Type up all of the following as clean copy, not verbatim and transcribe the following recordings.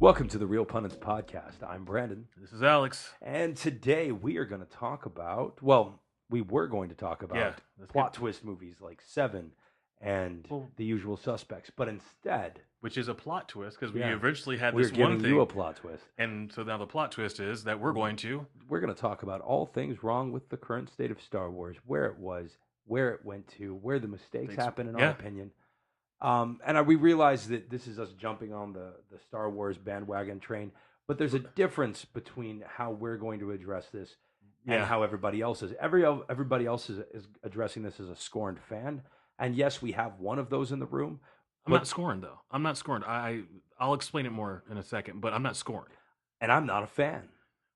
Welcome to the Real Pundits podcast. I'm Brandon. This is Alex. And today we are going to talk about, well, we were going to talk about plot twist movies like Seven and The Usual Suspects, but instead... Which is a plot twist, because we eventually had we're this one thing. We're giving you a plot twist. And so now the plot twist is that we're going to talk about all things wrong with the current state of Star Wars, where it was, where it went to, where the mistakes happened, in our opinion. We realize that this is us jumping on the Star Wars bandwagon train, but there's a difference between how we're going to address this and how everybody else is. Everybody else is addressing this as a scorned fan, and yes, we have one of those in the room. I'm not scorned, though. I'm not scorned. I'll explain it more in a second, but I'm not scorned. And I'm not a fan.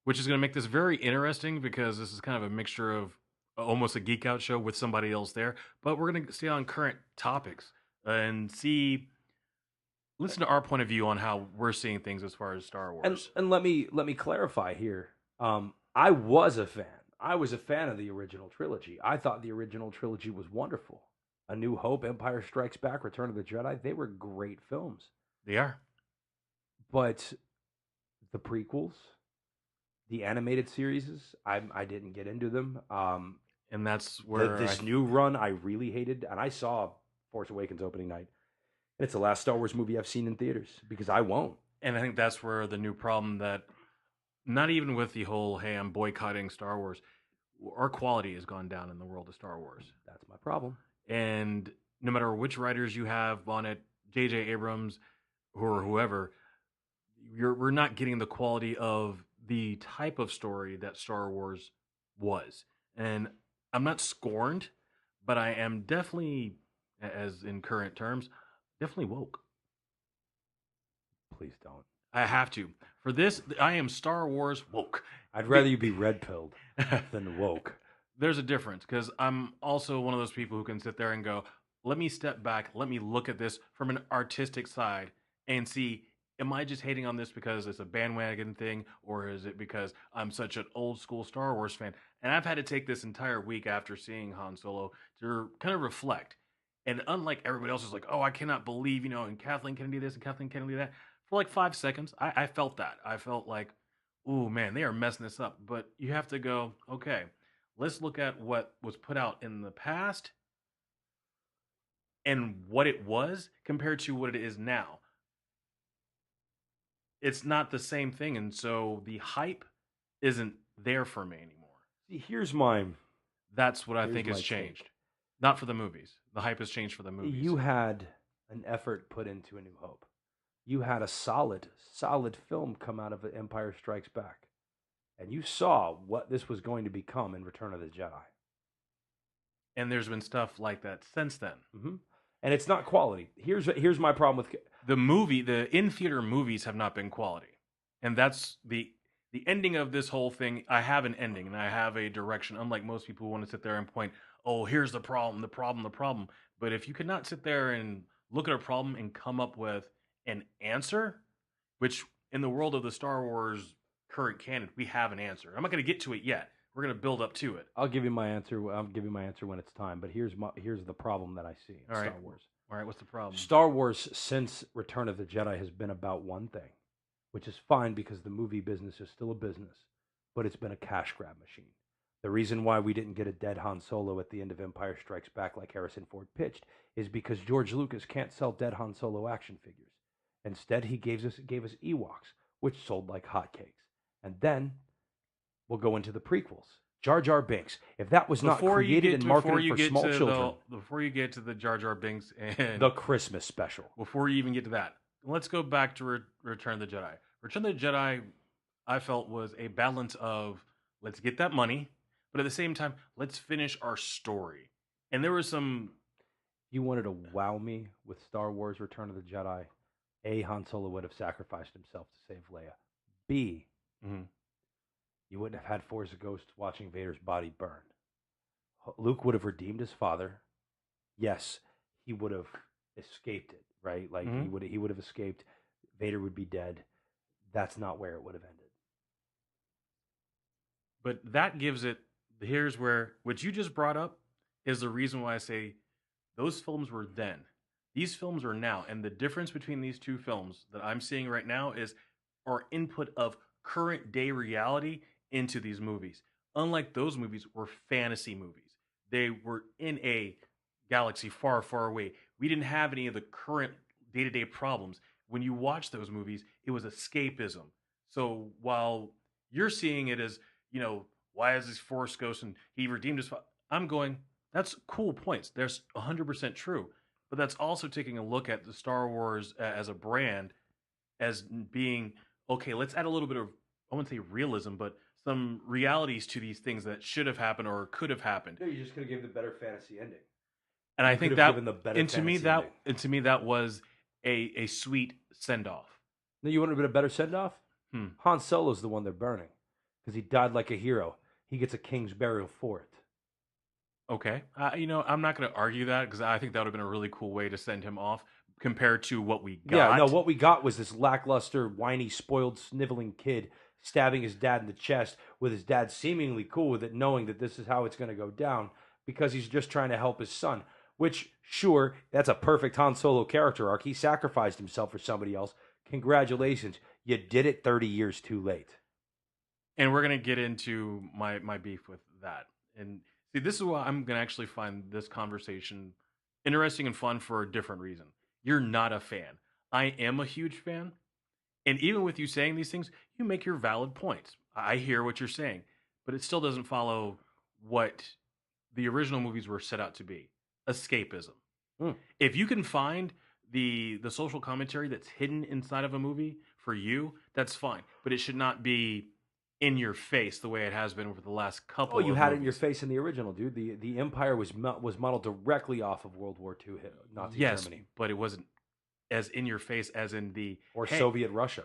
Which is going to make this very interesting, because this is kind of a mixture of almost a geek out show with somebody else there, but we're going to stay on current topics and listen to our point of view on how we're seeing things as far as Star Wars. And let me clarify here. I was a fan. I was a fan of the original trilogy. I thought the original trilogy was wonderful. A New Hope, Empire Strikes Back, Return of the Jedi, they were great films. They are. But the prequels, the animated series, I didn't get into them. And that's where this new run I really hated. And I saw Force Awakens opening night. It's the last Star Wars movie I've seen in theaters, because I won't. And I think that's where the new problem, that not even with the whole, hey, I'm boycotting Star Wars, our quality has gone down in the world of Star Wars. That's my problem. And no matter which writers you have on it, J.J. Abrams or whoever, we're not getting the quality of the type of story that Star Wars was. And I'm not scorned, but I am definitely, as in current terms, definitely woke. Please don't. I have to. For this, I am Star Wars woke. I'd rather you be red-pilled than woke. There's a difference, because I'm also one of those people who can sit there and go, let me step back, let me look at this from an artistic side and see, am I just hating on this because it's a bandwagon thing, or is it because I'm such an old school Star Wars fan? And I've had to take this entire week after seeing Han Solo to kind of reflect. And unlike everybody else is like, oh, I cannot believe, and Kathleen Kennedy this and Kathleen Kennedy that. For like 5 seconds, I felt that. I felt like, ooh, man, they are messing this up. But you have to go, okay, let's look at what was put out in the past and what it was compared to what it is now. It's not the same thing, and so the hype isn't there for me anymore. See, that's what I think has changed. Take. Not for the movies. The hype has changed for the movies. You had an effort put into A New Hope. You had a solid film come out of Empire Strikes Back. And you saw what this was going to become in Return of the Jedi. And there's been stuff like that since then. Mm-hmm. And it's not quality. Here's my problem with... The in-theater movies have not been quality. And that's the ending of this whole thing. I have an ending, and I have a direction, unlike most people who want to sit there and point, oh, here's the problem. But if you could not sit there and look at a problem and come up with an answer, which in the world of the Star Wars current canon, we have an answer. I'm not going to get to it yet. We're going to build up to it. I'll give you my answer. I'll give you my answer when it's time. But here's the problem that I see in Star Wars. All right, what's the problem? Star Wars, since Return of the Jedi, has been about one thing, which is fine because the movie business is still a business, but it's been a cash grab machine. The reason why we didn't get a dead Han Solo at the end of Empire Strikes Back like Harrison Ford pitched is because George Lucas can't sell dead Han Solo action figures. Instead, he gave us Ewoks, which sold like hotcakes. And then we'll go into the prequels. Jar Jar Binks. If that was not created and marketed for small children. Before you get to the Jar Jar Binks and the Christmas special. Before you even get to that, let's go back to Return of the Jedi. Return of the Jedi, I felt, was a balance of, let's get that money, but at the same time, let's finish our story. And there was some... You wanted to wow me with Star Wars Return of the Jedi. A, Han Solo would have sacrificed himself to save Leia. B, you wouldn't have had Force Ghosts watching Vader's body burn. Luke would have redeemed his father. Yes, he would have escaped it, right? Like he would have escaped. Vader would be dead. That's not where it would have ended. But that gives it... Here's where what you just brought up is the reason why I say those films were then. These films are now, and the difference between these two films that I'm seeing right now is or input of current day reality into these movies. Unlike those movies were fantasy movies. They were in a galaxy far, far away. We didn't have any of the current day-to-day problems. When you watch those movies, it was escapism. So while you're seeing it as, why is this Force Ghost and he redeemed his I'm going, that's cool points. There's 100% true. But that's also taking a look at the Star Wars as a brand as being, okay, let's add a little bit of, I wouldn't say realism, but some realities to these things that should have happened or could have happened. No, you just could have given the better fantasy ending. And I You think could have that, given the better and to me fantasy that, ending. and to me that was a sweet send off. No, you wanted a better send off? Han Solo's the one they're burning because he died like a hero. He gets a king's burial for it. Okay, I'm not going to argue that because I think that would have been a really cool way to send him off compared to what we got. Yeah, no, what we got was this lackluster, whiny, spoiled, sniveling kid stabbing his dad in the chest with his dad seemingly cool with it, knowing that this is how it's going to go down because he's just trying to help his son. Which, sure, that's a perfect Han Solo character arc. He sacrificed himself for somebody else. Congratulations. You did it 30 years too late. And we're going to get into my beef with that. And see, this is why I'm going to actually find this conversation interesting and fun for a different reason. You're not a fan. I am a huge fan. And even with you saying these things, you make your valid points. I hear what you're saying, but it still doesn't follow what the original movies were set out to be. Escapism. If you can find the social commentary that's hidden inside of a movie for you, that's fine. But it should not be in your face the way it has been over the last couple. Oh, you had movies. it in your face in the original, dude. The Empire was modeled directly off of World War II Nazi Germany. But it wasn't as in your face as in the Soviet Russia,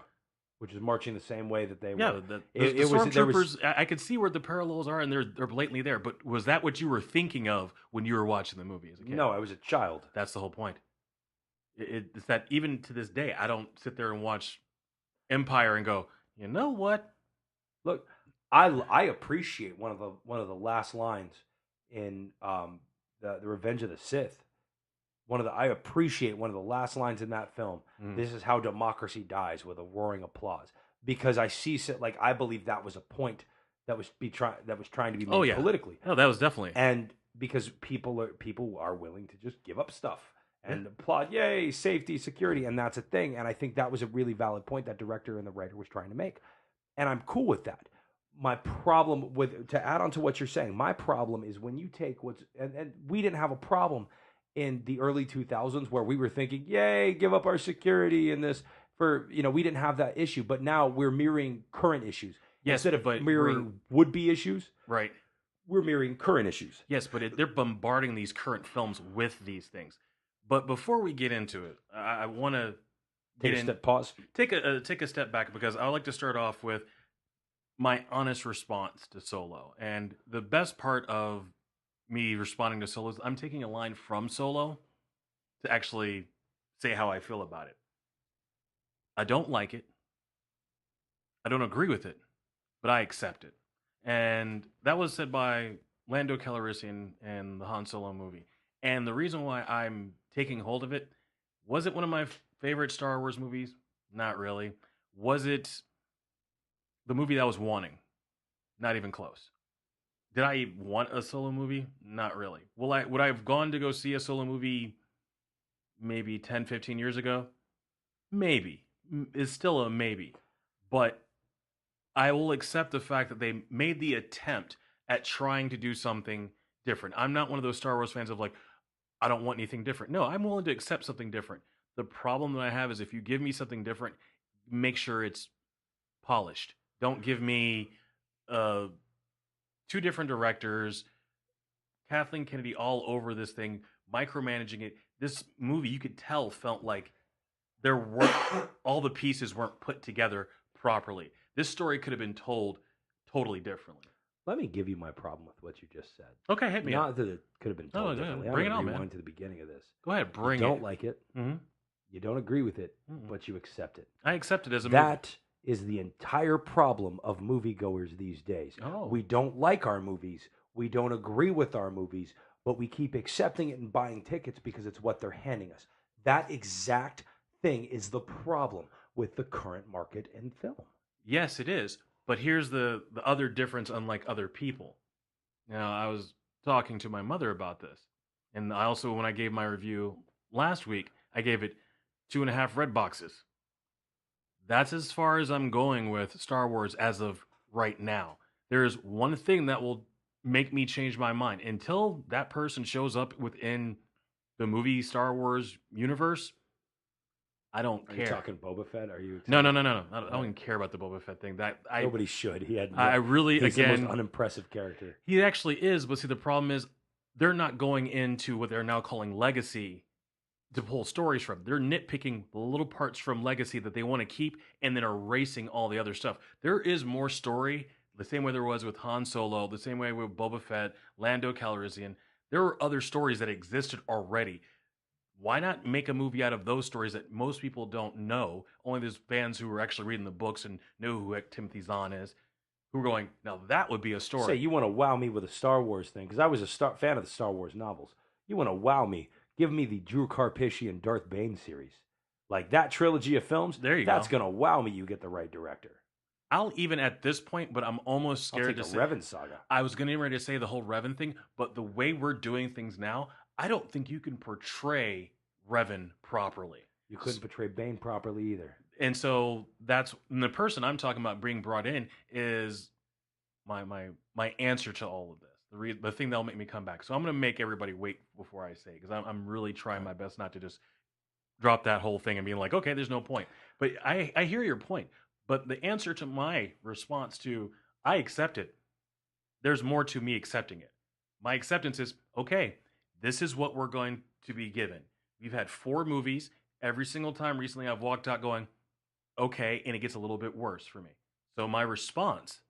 which is marching the same way that they were. The stormtroopers. I could see where the parallels are, and they're blatantly there. But was that what you were thinking of when you were watching the movie as a kid? No, I was a child. That's the whole point. It's that even to this day, I don't sit there and watch Empire and go, you know what? Look, I appreciate one of the last lines in the Revenge of the Sith. I appreciate one of the last lines in that film. This is how democracy dies, with a roaring applause, because I see I believe that was a point that was trying to be made politically. Oh, that was definitely, and because people are willing to just give up stuff and applaud, yay, safety, security, and that's a thing. And I think that was a really valid point that director and the writer was trying to make. And I'm cool with that. My problem to add on to what you're saying, my problem is when you take and we didn't have a problem in the early 2000s where we were thinking, yay, give up our security and this we didn't have that issue. But now we're mirroring current issues. Yes, instead of mirroring would-be issues. Right. We're mirroring current issues. Yes, but they're bombarding these current films with these things. But before we get into it, I want to take a step back, because I would like to start off with my honest response to Solo. And the best part of me responding to Solo is I'm taking a line from Solo to actually say how I feel about it. I don't like it. I don't agree with it, but I accept it. And that was said by Lando Calrissian in the Han Solo movie. And the reason why I'm taking hold of it, was it one of my favorite Star Wars movies? Not really. Was it the movie that I was wanting? Not even close. Did I want a Solo movie? Not really. Would I have gone to go see a Solo movie maybe 10, 15 years ago? Maybe. It's still a maybe. But I will accept the fact that they made the attempt at trying to do something different. I'm not one of those Star Wars fans of I don't want anything different. No, I'm willing to accept something different. The problem that I have is if you give me something different, make sure it's polished. Don't give me two different directors, Kathleen Kennedy all over this thing, micromanaging it. This movie, you could tell, felt like there weren't all the pieces weren't put together properly. This story could have been told totally differently. Let me give you my problem with what you just said. Okay, hit me. Not that it could have been told differently. Bring it on, man. Rewind to the beginning of this. Go ahead, bring it. You don't like it. Mm-hmm. You don't agree with it, but you accept it. I accept it as a movie. That is the entire problem of moviegoers these days. Oh. We don't like our movies. We don't agree with our movies, but we keep accepting it and buying tickets because it's what they're handing us. That exact thing is the problem. with the current market in film. Yes, it is. But here's the other difference, unlike other people. Now, I was talking to my mother about this. And I also, when I gave my review last week, I gave it 2.5 red boxes. That's as far as I'm going with Star Wars as of right now. There's one thing that will make me change my mind. Until that person shows up within the movie Star Wars universe, I don't Are care. you talking Boba Fett? Are you? No. I don't even care about the Boba Fett thing. Nobody should. I really, he's again, the most unimpressive character. He actually is, but see, the problem is they're not going into what they're now calling legacy to pull stories from. They're nitpicking the little parts from legacy that they want to keep and then erasing all the other stuff. There is more story, the same way there was with Han Solo, the same way with Boba Fett, Lando Calrissian. There were other stories that existed already. Why not make a movie out of those stories that most people don't know? Only there's fans who are actually reading the books and know who Timothy Zahn is, who are going, now that would be a story. Say, you want to wow me with a Star Wars thing, because I was a fan of the Star Wars novels. You want to wow me, give me the Drew Karpyshyn Darth Bane series. Like that trilogy of films, that's going to wow me. You get the right director. I'll even at this point, but I'm almost scared to say Revan saga. I was getting ready to say the whole Revan thing, but the way we're doing things now, I don't think you can portray Revan properly. You couldn't portray Bane properly either. And so the person I'm talking about being brought in is my answer to all of this. The thing that'll make me come back. So I'm going to make everybody wait before I say, because I'm really trying my best not to just drop that whole thing and being like, okay, there's no point. But I hear your point. But the answer to my response to, I accept it, there's more to me accepting it. My acceptance is, okay, this is what we're going to be given. We've had 4 movies. Every single time recently I've walked out going, okay, and it gets a little bit worse for me. So my response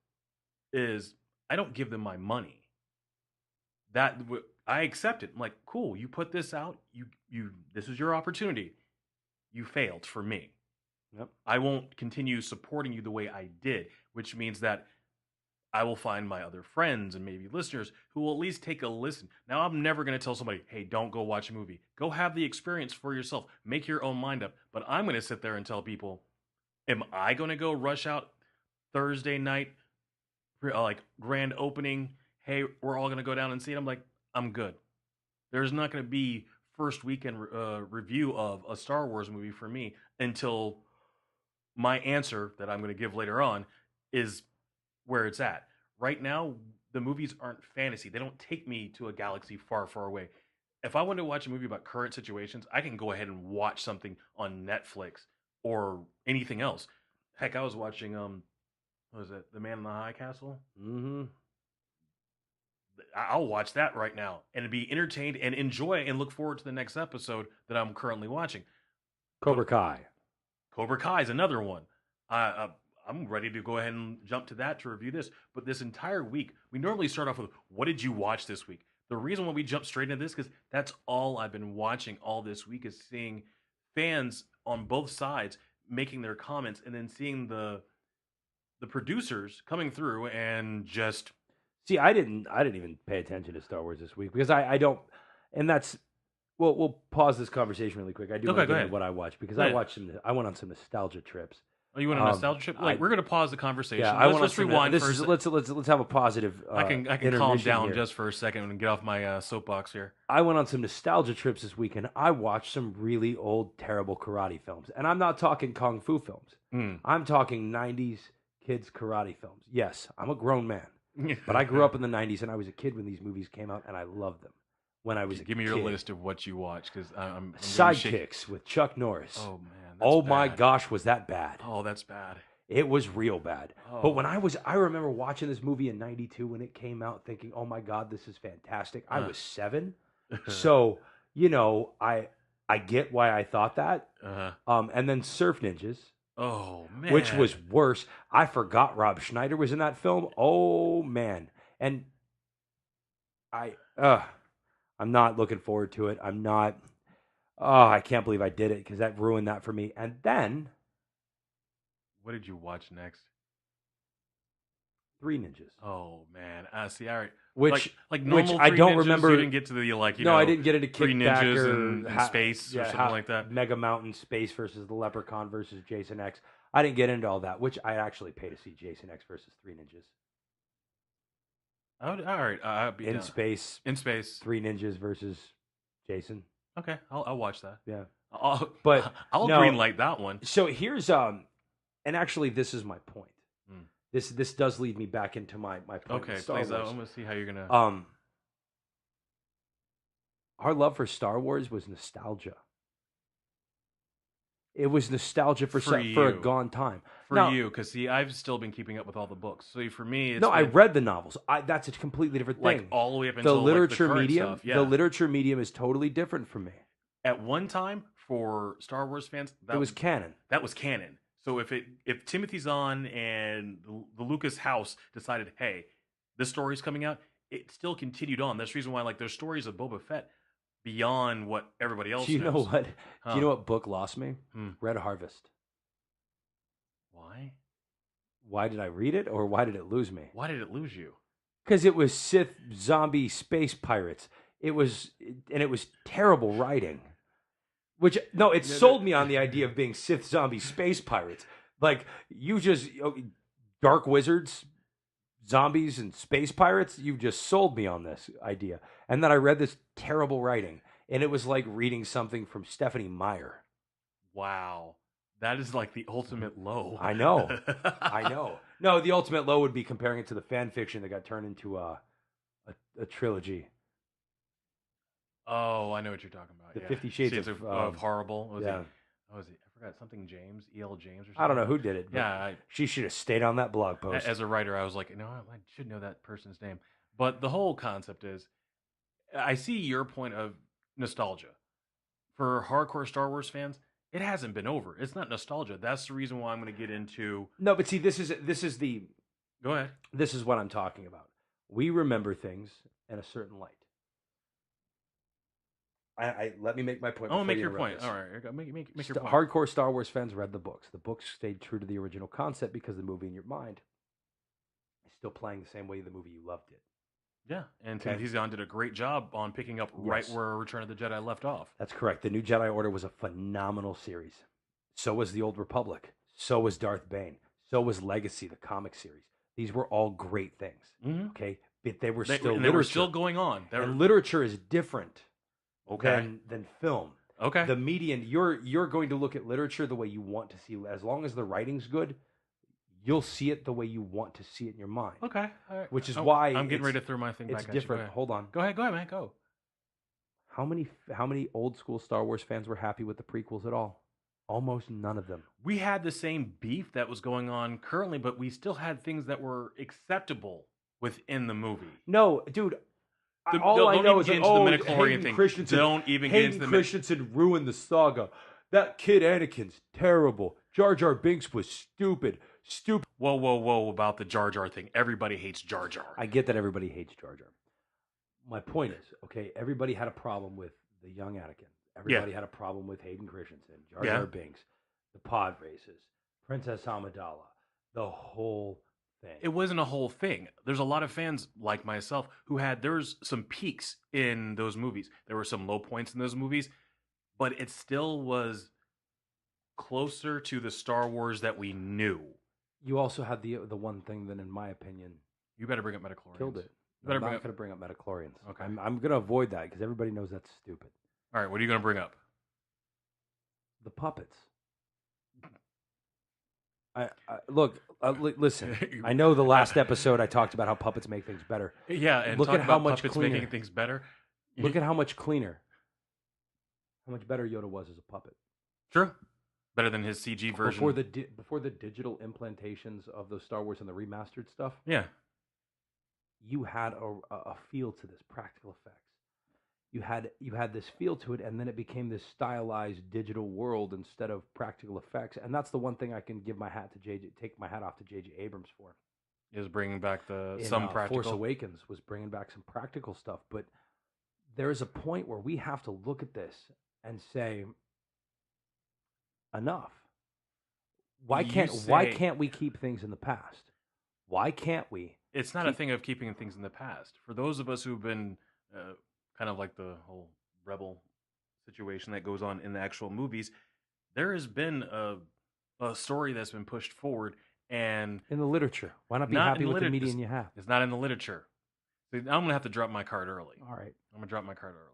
is, I don't give them my money. I accept it. I'm like, cool, you put this out, this is your opportunity. You failed for me. Yep. I won't continue supporting you the way I did, which means that I will find my other friends and maybe listeners who will at least take a listen. Now, I'm never going to tell somebody, hey, don't go watch a movie. Go have the experience for yourself. Make your own mind up. But I'm going to sit there and tell people, am I going to go rush out Thursday night, like grand opening, hey, we're all going to go down and see it? I'm like, I'm good. There's not going to be first weekend review of a Star Wars movie for me until my answer that I'm going to give later on is where it's at. Right now, the movies aren't fantasy. They don't take me to a galaxy far, far away. If I want to watch a movie about current situations, I can go ahead and watch something on Netflix or anything else. Heck, I was watching, what was it, The Man in the High Castle? Mm-hmm. I'll watch that right now and be entertained and enjoy and look forward to the next episode that I'm currently watching. Cobra Kai. Cobra Kai is another one. I'm ready to go ahead and jump to that to review this. But this entire week, we normally start off with, what did you watch this week? The reason why we jump straight into this, because that's all I've been watching all this week, is seeing fans on both sides making their comments and then seeing the producers coming through and just... See, I didn't even pay attention to Star Wars this week because I don't, and that's... Well, we'll pause this conversation really quick. I do want to get into what I watched because I went on some nostalgia trips. Oh, you went on a nostalgia trip? Like, we're going to pause the conversation. Yeah, let's rewind first. Let's have a positive. I can calm down here just for a second and get off my soapbox here. I went on some nostalgia trips this weekend. I watched some really old, terrible karate films, and I'm not talking kung fu films. I'm talking '90s kids karate films. Yes, I'm a grown man, but I grew up in the '90s, and I was a kid when these movies came out, and I loved them. When I was give me your list of what you watched, because I'm Sidekicks with Chuck Norris. Oh man. Oh my gosh, was that bad? Oh, that's bad. It was real bad. Oh. But I remember watching this movie in '92 when it came out, thinking, "Oh my God, this is fantastic." I was 7, so I get why I thought that. And then Surf Ninjas. Oh man, which was worse. I forgot Rob Schneider was in that film. Oh man, and I'm not looking forward to it. I'm not. Oh, I can't believe I did it because that ruined that for me. And then, what did you watch next? Three Ninjas. Oh man, see, all right. Which normal I Three don't Ninjas, remember. You didn't get to the No, I didn't get into Three Kickback Ninjas or in space or something like that. Mega Mountain Space versus the Leprechaun versus Jason X. I didn't get into all that, which I actually pay to see Jason X versus Three Ninjas. All right, I'll be in down. space. In space. Three Ninjas versus Jason. Okay, I'll watch that. Yeah, but I'll greenlight that one. So here's and actually this is my point. This does lead me back into my point. Okay, please. I'm gonna see how you're gonna. Our love for Star Wars was nostalgia. It was nostalgia for a gone time. For you, because see, I've still been keeping up with all the books. So for me, it's I read the novels. That's a completely different thing. Like all the way up until the literature the medium. Stuff. Yeah. The literature medium is totally different from me. At one time, for Star Wars fans, it was canon. That was canon. So if Timothy Zahn and the Lucas house decided, hey, this story's coming out, it still continued on. That's the reason why there's stories of Boba Fett beyond what everybody else knows. Know what? Do you know what book lost me? Red Harvest. Why? Why did I read it, or why did it lose me? Why did it lose you? Because it was Sith, zombie, space pirates. It was terrible writing. It sold me on the idea of being Sith, zombie, space pirates. Like, dark wizards, zombies, and space pirates, you just sold me on this idea. And then I read this terrible writing, and it was like reading something from Stephanie Meyer. Wow. That is like the ultimate low. I know. No, the ultimate low would be comparing it to the fan fiction that got turned into a trilogy. Oh, I know what you're talking about. The 50 Shades of Horrible. Was it? I forgot something. James, E.L. James, or something. I don't know who did it. Yeah, she should have stayed on that blog post. As a writer, I was like, I should know that person's name. But the whole concept is, I see your point of nostalgia. For hardcore Star Wars fans, it hasn't been over. It's not nostalgia. That's the reason why I'm going to get into. No, but see, this is the. Go ahead. This is what I'm talking about. We remember things in a certain light. Let me make my point. Oh, make your point. All right, make your point. Hardcore Star Wars fans read the books. The books stayed true to the original concept because the movie in your mind is still playing the same way the movie you loved did. Yeah, and Timothy Zahn did a great job on picking up right where Return of the Jedi left off. That's correct. The New Jedi Order was a phenomenal series. So was The Old Republic. So was Darth Bane. So was Legacy, the comic series. These were all great things. Mm-hmm. Okay, but they were still going on. And literature is different. Okay. Than film. Okay. The median, you're going to look at literature the way you want to see. As long as the writing's good, you'll see it the way you want to see it in your mind. Okay. All right. Which is why I'm getting ready to throw my thing back at you. It's different. Hold on. Go ahead, man. Go. How many old school Star Wars fans were happy with the prequels at all? Almost none of them. We had the same beef that was going on currently, but we still had things that were acceptable within the movie. No, dude. All I know is the Hayden thing. Christensen. Don't even get into the Christensen ruined the saga. That kid Anakin's terrible. Jar Jar Binks was stupid. Whoa! About the Jar Jar thing. Everybody hates Jar Jar. I get that everybody hates Jar Jar. My point is, okay, everybody had a problem with the young Anakin. Everybody had a problem with Hayden Christensen, Jar Jar Binks, the pod races, Princess Amidala, the whole thing. It wasn't a whole thing. There's a lot of fans like myself who there's some peaks in those movies. There were some low points in those movies, but it still was closer to the Star Wars that we knew. You also had the one thing that, in my opinion, you better bring up midichlorians. Killed it. I'm not going to bring up midichlorians. Okay. I'm going to avoid that because everybody knows that's stupid. All right, what are you going to bring up? The puppets. Listen. I know the last episode I talked about how puppets make things better. Yeah, and look at how much puppets cleaner. Making things better. Look at how much cleaner, how much better Yoda was as a puppet. True, better than his CG version. Before the digital implantations of those Star Wars and the remastered stuff. Yeah, you had a feel to this, practical effects. You had this feel to it, and then it became this stylized digital world instead of practical effects. And that's the one thing I can take my hat off to J.J. Abrams for. Is bringing back some practical. Force Awakens was bringing back some practical stuff, but there is a point where we have to look at this and say, enough. Why can't we keep things in the past? Why can't we it's not a thing of keeping things in the past. For those of us who've been kind of like the whole rebel situation that goes on in the actual movies, there has been a story that's been pushed forward, and in the literature. Why not be not happy in with the literature. median you have? It's not in the literature. See, I'm gonna have to drop my card early. All right. I'm gonna drop my card early.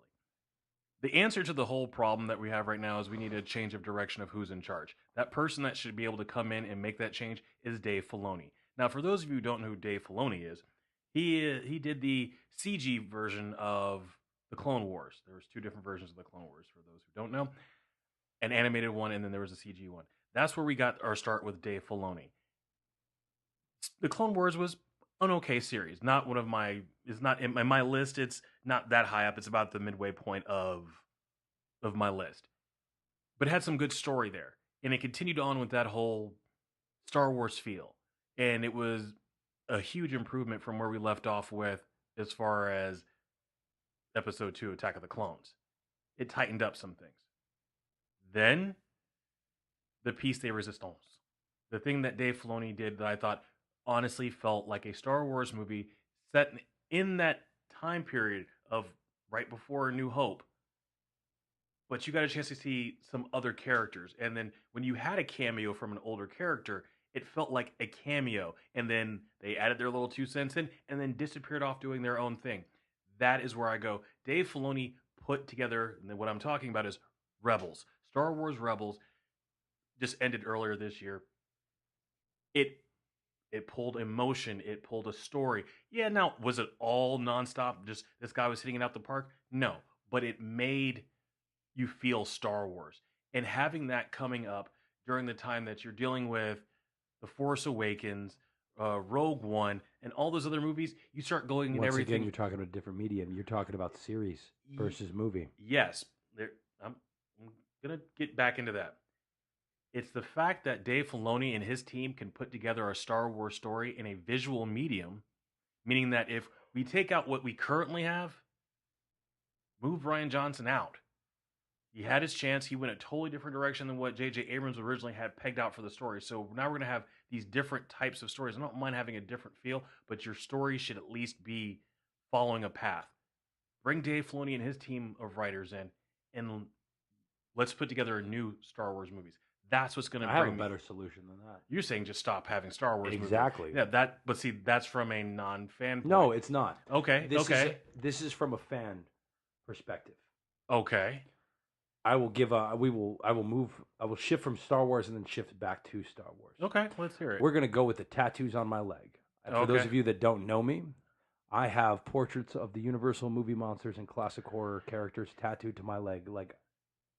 The answer to the whole problem that we have right now is we need a change of direction of who's in charge. That person that should be able to come in and make that change is Dave Filoni. Now, for those of you who don't know who Dave Filoni is, he did the CG version of the Clone Wars. There was 2 different versions of the Clone Wars, for those who don't know. An animated one, and then there was a CG one. That's where we got our start with Dave Filoni. The Clone Wars was an okay series. Not one of my... It's not in my list. It's not that high up. It's about the midway point of my list. But it had some good story there. And it continued on with that whole Star Wars feel. And it was a huge improvement from where we left off with as far as Episode 2, Attack of the Clones. It tightened up some things. Then, the piece de resistance. The thing that Dave Filoni did that I thought honestly felt like a Star Wars movie set in that time period of right before A New Hope. But you got a chance to see some other characters. And then when you had a cameo from an older character, it felt like a cameo. And then they added their little 2 cents in and then disappeared off doing their own thing. That is where I go. Dave Filoni put together, and what I'm talking about is Rebels. Star Wars Rebels just ended earlier this year. It pulled emotion. It pulled a story. Yeah, now, was it all nonstop? Just this guy was hitting it out the park? No. But it made you feel Star Wars. And having that coming up during the time that you're dealing with The Force Awakens, Rogue One, and all those other movies, you start going and everything. Again, you're talking about a different medium. You're talking about series versus movie. Yes. I'm going to get back into that. It's the fact that Dave Filoni and his team can put together a Star Wars story in a visual medium, meaning that if we take out what we currently have, move Rian Johnson out. He had his chance. He went a totally different direction than what J.J. Abrams originally had pegged out for the story. So now we're going to have these different types of stories. I don't mind having a different feel, but your story should at least be following a path. Bring Dave Filoni and his team of writers in, and let's put together a new Star Wars movies. That's what's going to bring. I have a better solution than that. You're saying just stop having Star Wars exactly. movies. Yeah, but see, that's from a non-fan point. No, it's not. Okay, This is from a fan perspective. Okay. I will shift from Star Wars and then shift back to Star Wars. Okay, let's hear it. We're going to go with the tattoos on my leg. For those of you that don't know me, I have portraits of the Universal movie monsters and classic horror characters tattooed to my leg. Like,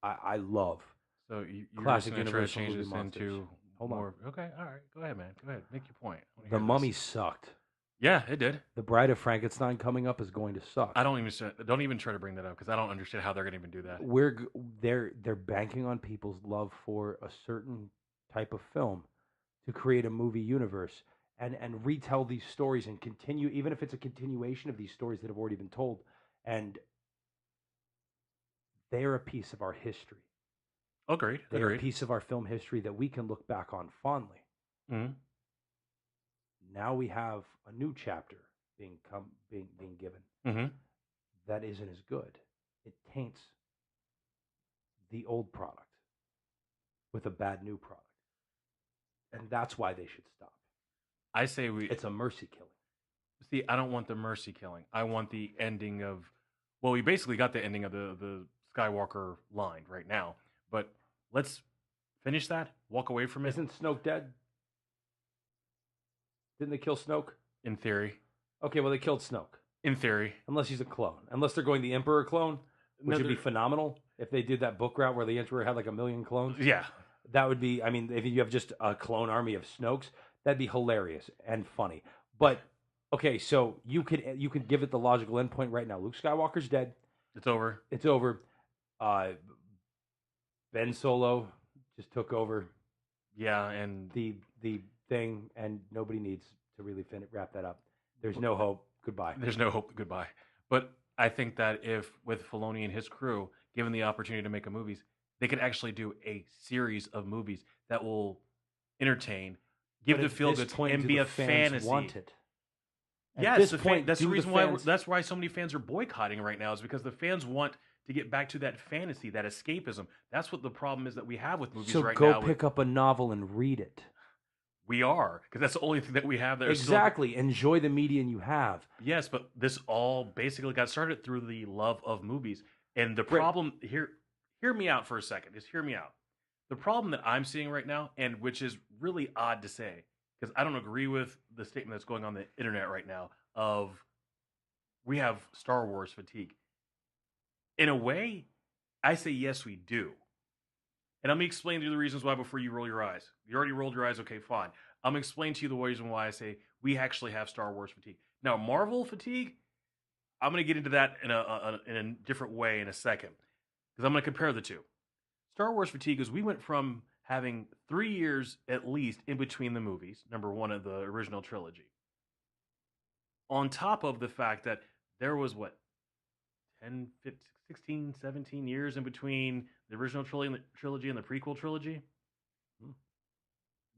I love so you're classic just try to Universal change movie this monsters. into Hold more. on. Okay, all right. Go ahead, man. Go ahead. Make your point. The Mummy sucked. Yeah, it did. The Bride of Frankenstein coming up is going to suck. Don't even try to bring that up because I don't understand how they're going to even do that. They're banking on people's love for a certain type of film to create a movie universe and retell these stories and continue, even if it's a continuation of these stories that have already been told. And they're a piece of our history. Agreed. They're a piece of our film history that we can look back on fondly. Mm-hmm. Now we have a new chapter being given mm-hmm. that isn't as good. It taints the old product with a bad new product. And that's why they should stop. I say it's a mercy killing. See, I don't want the mercy killing. I want the ending of... Well, we basically got the ending of the Skywalker line right now. But let's finish that, walk away from it. Isn't Snoke dead? Didn't they kill Snoke? In theory. Okay, well, they killed Snoke. In theory. Unless he's a clone. Unless they're going the Emperor clone, which would be phenomenal if they did that book route where the Emperor had like 1 million clones. Yeah. That would be, I mean, if you have just a clone army of Snokes, that'd be hilarious and funny. But, okay, so you could give it the logical endpoint right now. Luke Skywalker's dead. It's over. It's over. Ben Solo just took over. Yeah, and the thing, and nobody needs to really wrap that up. There's no hope. Goodbye. There's no hope. Goodbye. But I think that if, with Filoni and his crew, given the opportunity to make movies, they could actually do a series of movies that will entertain, give the feel goods, and be a fantasy. Want it? At Yes, this point, that's the do the reason why fans... that's why so many fans are boycotting right now is because the fans want to get back to that fantasy, that escapism. That's what the problem is that we have with movies So right go now. pick up a novel and read it. We are, because that's the only thing that we have that Exactly. Enjoy the medium you have. Yes, but this all basically got started through the love of movies. And the problem here, hear me out for a second. Just hear me out. The problem that I'm seeing right now, and which is really odd to say, because I don't agree with the statement that's going on the internet right now of we have Star Wars fatigue. In a way, I say yes, we do. And I'm going to explain to you the reasons why before you roll your eyes. You already rolled your eyes, okay, fine. I'm going to explain to you the reason why I say we actually have Star Wars fatigue. Now, Marvel fatigue, I'm going to get into that in a different way in a second. Because I'm going to compare the two. Star Wars fatigue is we went from having 3 years at least in between the movies, number one of the original trilogy. On top of the fact that there was, 10, 15, 16, 17 years in between the original trilogy and the prequel trilogy.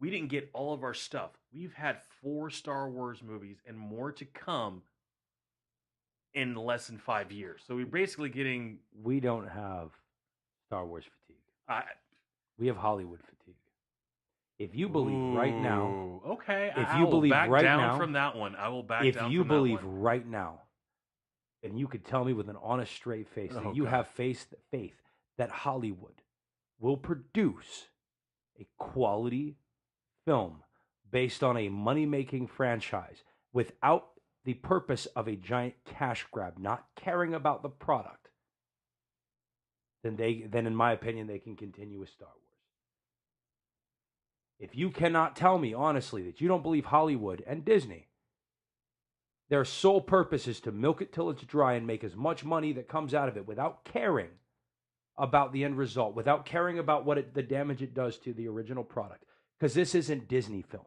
We didn't get all of our stuff. We've had 4 Star Wars movies and more to come in less than 5 years. So we're basically getting... We don't have Star Wars fatigue. We have Hollywood fatigue. If you believe right now... Okay. If you believe right now... from that one. I will back down from that one. If you believe right now, and you could tell me with an honest, straight face that you have faith that Hollywood will produce a quality film based on a money-making franchise without the purpose of a giant cash grab, not caring about the product, then in my opinion, they can continue with Star Wars. If you cannot tell me honestly that you don't believe Hollywood and Disney, their sole purpose is to milk it till it's dry and make as much money that comes out of it without caring about the end result, without caring about the damage it does to the original product. Because this isn't Disney films.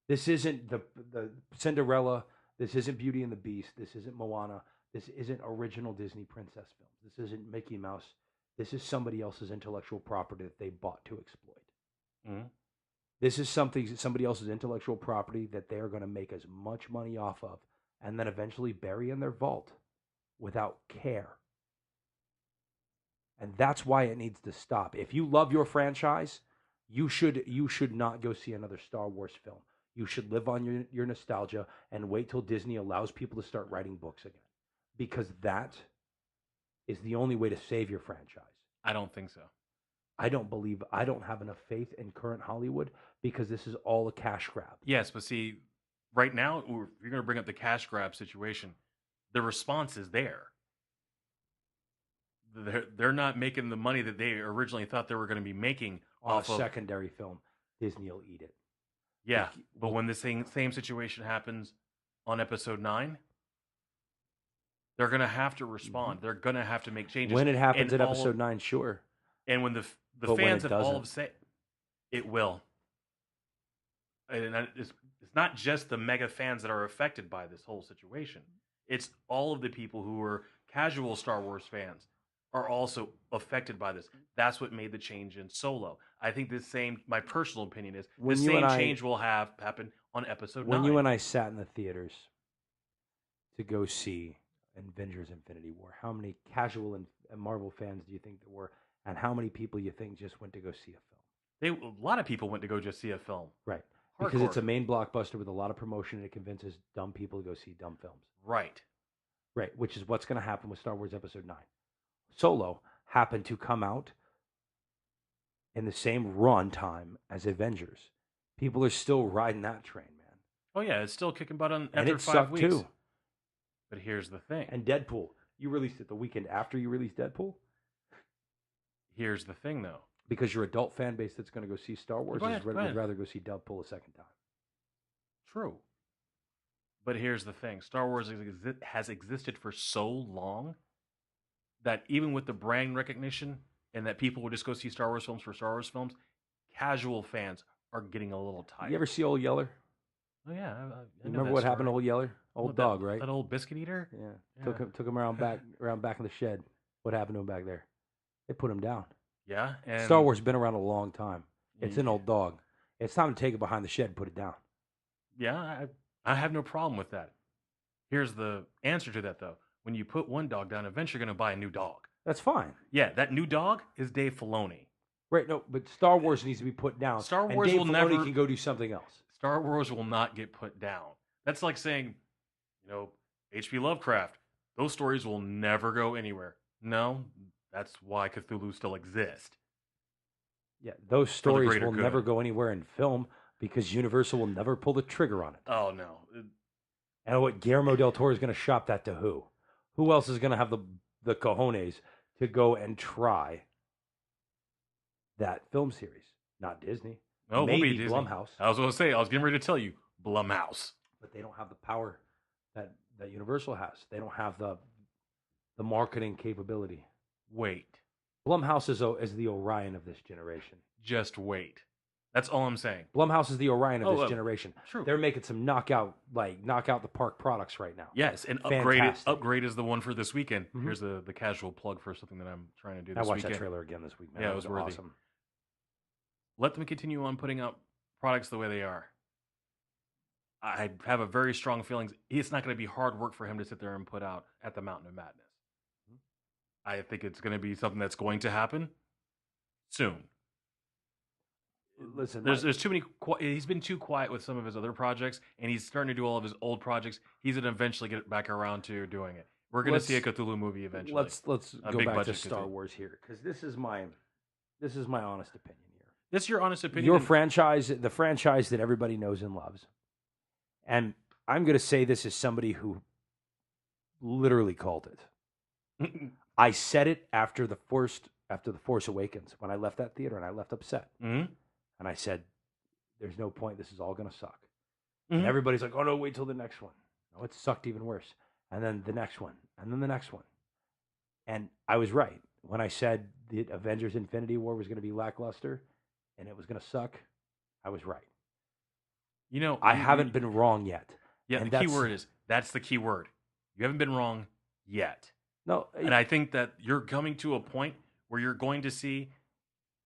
This isn't the Cinderella. This isn't Beauty and the Beast. This isn't Moana. This isn't original Disney princess films. This isn't Mickey Mouse. This is somebody else's intellectual property that they bought to exploit. Mm-hmm. This is somebody else's intellectual property that they are going to make as much money off of and then eventually bury in their vault without care. And that's why it needs to stop. If you love your franchise, you should not go see another Star Wars film. You should live on your nostalgia and wait till Disney allows people to start writing books again. Because that is the only way to save your franchise. I don't think so. I don't have enough faith in current Hollywood because this is all a cash grab. Yes, but see, right now, if you're going to bring up the cash grab situation, the response is there. They're not making the money that they originally thought they were going to be making off a secondary film. Disney will eat it. Yeah, but when the same situation happens on episode 9, they're going to have to respond. Mm-hmm. They're going to have to make changes. When it happens at episode 9, sure. And when the fans have all of say, it will. And it's not just the mega fans that are affected by this whole situation. It's all of the people who are casual Star Wars fans are also affected by this. That's what made the change in Solo. I think my personal opinion is, the same change will happen on episode 9. When you and I sat in the theaters to go see Avengers Infinity War, how many casual and Marvel fans do you think there were? And how many people you think just went to go see a film? A lot of people went to go just see a film. Right. Because it's a main blockbuster with a lot of promotion and it convinces dumb people to go see dumb films. Right. Right, which is what's going to happen with Star Wars Episode 9. Solo happened to come out in the same run time as Avengers. People are still riding that train, man. Oh, yeah, it's still kicking butt on after 5 weeks. Too. But here's the thing. And Deadpool. You released it the weekend after you released Deadpool? Here's the thing, though. Because your adult fan base that's going to go see Star Wars would rather go see Deadpool a second time. True. But here's the thing. Star Wars has existed for so long that even with the brand recognition and that people would just go see Star Wars films for Star Wars films, casual fans are getting a little tired. You ever see Old Yeller? Oh, yeah. I remember what happened to Old Yeller? Old dog, right? That old biscuit eater? Yeah. Took him around back in the shed. What happened to him back there? They put him down. Yeah. And Star Wars has been around a long time. It's an old dog. It's time to take it behind the shed and put it down. Yeah, I have no problem with that. Here's the answer to that, though. When you put one dog down, eventually you're going to buy a new dog. That's fine. Yeah, that new dog is Dave Filoni. Right, no, but Star Wars needs to be put down. Star and Wars Dave will Filoni never- can go do something else. Star Wars will not get put down. That's like saying, H.P. Lovecraft, those stories will never go anywhere. No, that's why Cthulhu still exists. Yeah, those stories greater will good. never go anywhere in film because Universal will never pull the trigger on it. Oh, no. And what Guillermo del Toro is going to shop that to who? Who else is going to have the cojones to go and try that film series? Not Disney. No, it won't Maybe be Disney. Blumhouse. I was going to say, I was getting ready to tell you, Blumhouse. But they don't have the power that Universal has. They don't have the marketing capability. Wait. Blumhouse is the Orion of this generation. Just wait. That's all I'm saying. Blumhouse is the Orion of this generation. True. They're making some knockout the park products right now. Yes, and Upgrade is the one for this weekend. Mm-hmm. Here's the casual plug for something that I'm trying to do this weekend. I watched that trailer again this week, man. Yeah, it was worthy. Awesome. Let them continue on putting out products the way they are. I have a very strong feeling it's not going to be hard work for him to sit there and put out At the Mountain of Madness. I think it's going to be something that's going to happen soon. Listen, there's too many. He's been too quiet with some of his other projects, and he's starting to do all of his old projects. He's going to eventually get back around to doing it. We're going to see a Cthulhu movie eventually. Let's go back to Star Wars here, because this is my honest opinion here. This is your honest opinion. Your franchise, the franchise that everybody knows and loves, and I'm going to say this as somebody who literally called it. I said it after the Force Awakens when I left that theater, and I left upset. Mm-hmm. And I said, there's no point. This is all going to suck. Mm-hmm. And everybody's like, oh, no, wait till the next one. No, it sucked even worse. And then the next one. And then the next one. And I was right. When I said the Avengers Infinity War was going to be lackluster and it was going to suck, I was right. I haven't been wrong yet. Yeah, and the key word is, that's the key word. You haven't been wrong yet. No. And I think that you're coming to a point where you're going to see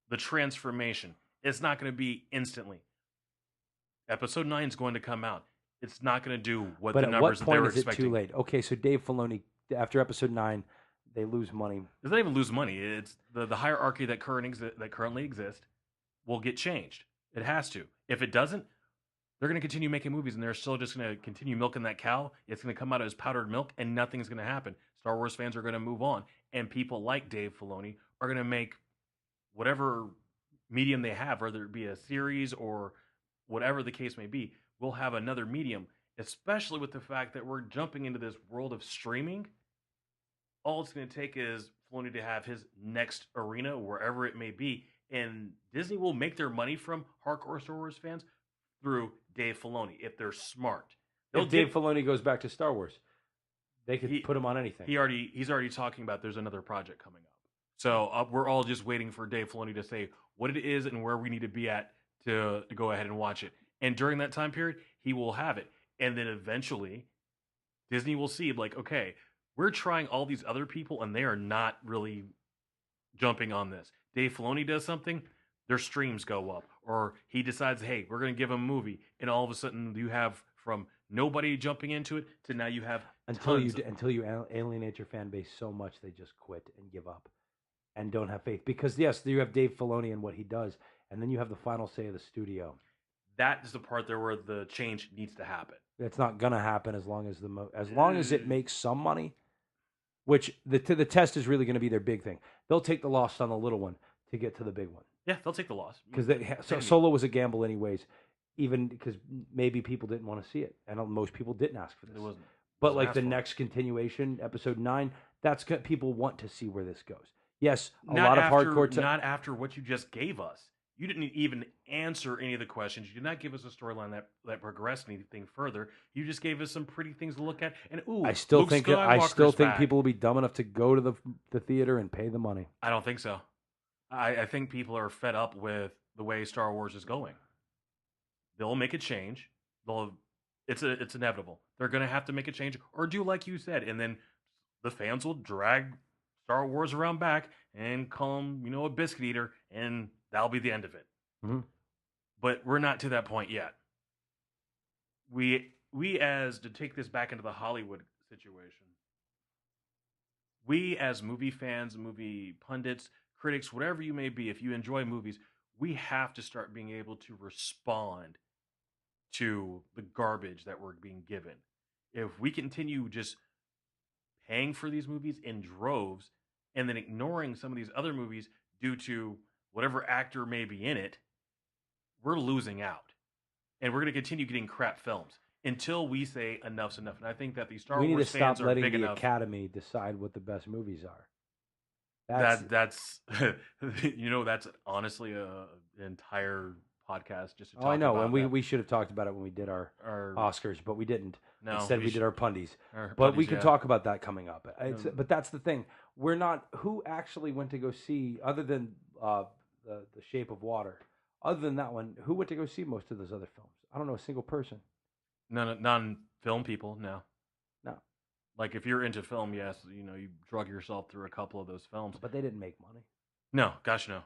the transformation. It's not going to be instantly. Episode 9 is going to come out. It's not going to do what the numbers that they were expecting. But at what point is it too late? Okay, so Dave Filoni, after Episode 9, they lose money. It's not even lose money. It's the hierarchy that currently exists will get changed. It has to. If it doesn't, they're going to continue making movies, and they're still just going to continue milking that cow. It's going to come out as powdered milk, and nothing's going to happen. Star Wars fans are going to move on, and people like Dave Filoni are going to make whatever medium they have, whether it be a series or whatever the case may be, we'll have another medium, especially with the fact that we're jumping into this world of streaming. All it's going to take is Filoni to have his next arena, wherever it may be, and Disney will make their money from hardcore Star Wars fans through Dave Filoni, if they're smart. If Dave Filoni goes back to Star Wars, they could put him on anything. He's already talking about there's another project coming up. So we're all just waiting for Dave Filoni to say what it is and where we need to be at to go ahead and watch it. And during that time period, he will have it. And then eventually, Disney will see, like, okay, we're trying all these other people, and they are not really jumping on this. Dave Filoni does something, their streams go up. Or he decides, hey, we're going to give him a movie. And all of a sudden, you have from nobody jumping into it to now you have until you alienate your fan base so much they just quit and give up and don't have faith. Because, yes, you have Dave Filoni and what he does, and then you have the final say of the studio. That is the part there where the change needs to happen. It's not going to happen as long as it makes some money, which the test is really going to be their big thing. They'll take the loss on the little one to get to the big one. Yeah, they'll take the loss. Because Solo was a gamble anyways, even because maybe people didn't want to see it. And most people didn't ask for this. It wasn't. But like the next continuation, Episode 9, people want to see where this goes. Yes, lot of hardcore... Not after what you just gave us. You didn't even answer any of the questions. You did not give us a storyline that progressed anything further. You just gave us some pretty things to look at. And I still think people will be dumb enough to go to the theater and pay the money. I don't think so. I think people are fed up with the way Star Wars is going. They'll make a change. It's inevitable. They're going to have to make a change or do like you said, and then the fans will drag Star Wars around back and call him, a biscuit eater, and that'll be the end of it. Mm-hmm. But we're not to that point yet. We to take this back into the Hollywood situation, we as movie fans, movie pundits, critics, whatever you may be, if you enjoy movies, we have to start being able to respond to the garbage that we're being given. If we continue just paying for these movies in droves and then ignoring some of these other movies due to whatever actor may be in it, we're losing out. And we're going to continue getting crap films until we say enough's enough. And I think that the Star We need to Wars stop fans are letting big the enough. Academy decide what the best movies are. That's that's honestly an entire podcast just to talk I know, about and that. we should have talked about it when we did our Oscars, but we didn't. No, Instead, we did our Pundies. our But Pundits, we can yeah. talk about that coming up. But that's the thing. We're not. Who actually went to go see, other than the Shape of Water? Other than that one, who went to go see most of those other films? I don't know a single person. Non-film people, no. No. Like if you're into film, yes, you drug yourself through a couple of those films. But they didn't make money. No, gosh, no.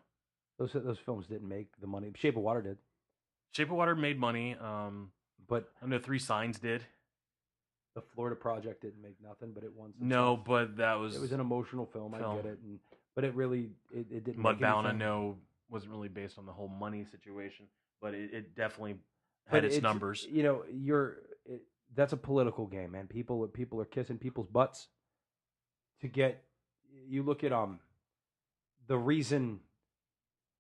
Those films didn't make the money. Shape of Water did. Shape of Water made money. But I know Three Signs did. The Florida Project didn't make nothing, but it won some No, stuff. but that was It was an emotional film. I get it, but it really it didn't. Mudbound. Make I know wasn't really based on the whole money situation, but it definitely had its numbers. That's a political game, man. People are kissing people's butts to get. You look at the reason.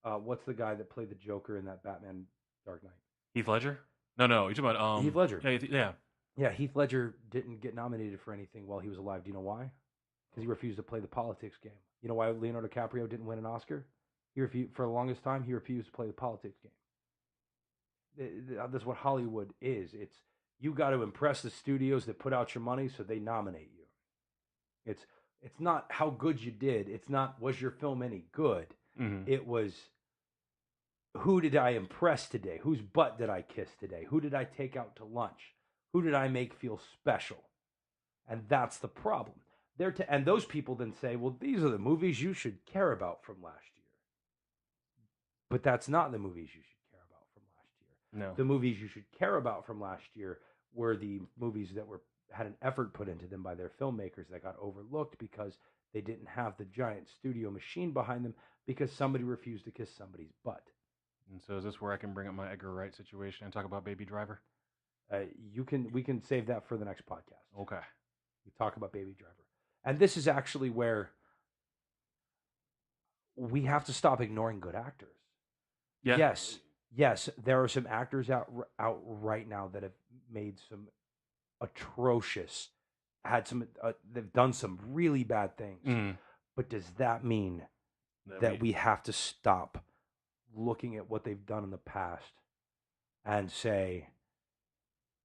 What's the guy that played the Joker in that Batman Dark Knight? Heath Ledger? No, you're talking about Heath Ledger. Yeah. Yeah, Heath Ledger didn't get nominated for anything while he was alive. Do you know why? Because he refused to play the politics game. You know why Leonardo DiCaprio didn't win an Oscar? He refused, for the longest time, he refused to play the politics game. That's what Hollywood is. It's you got to impress the studios that put out your money so they nominate you. It's not how good you did. It's not was your film any good. Mm-hmm. It was who did I impress today? Whose butt did I kiss today? Who did I take out to lunch? Who did I make feel special? And that's the problem. And those people then say, well, these are the movies you should care about from last year. But that's not the movies you should care about from last year. No. The movies you should care about from last year were the movies that had an effort put into them by their filmmakers that got overlooked because they didn't have the giant studio machine behind them because somebody refused to kiss somebody's butt. And so is this where I can bring up my Edgar Wright situation and talk about Baby Driver? We can save that for the next podcast. Okay. We talk about Baby Driver. And this is actually where we have to stop ignoring good actors. Yeah. Yes, there are some actors out right now that have made some atrocious, they've done some really bad things. Mm. But does that mean that we have to stop looking at what they've done in the past and say,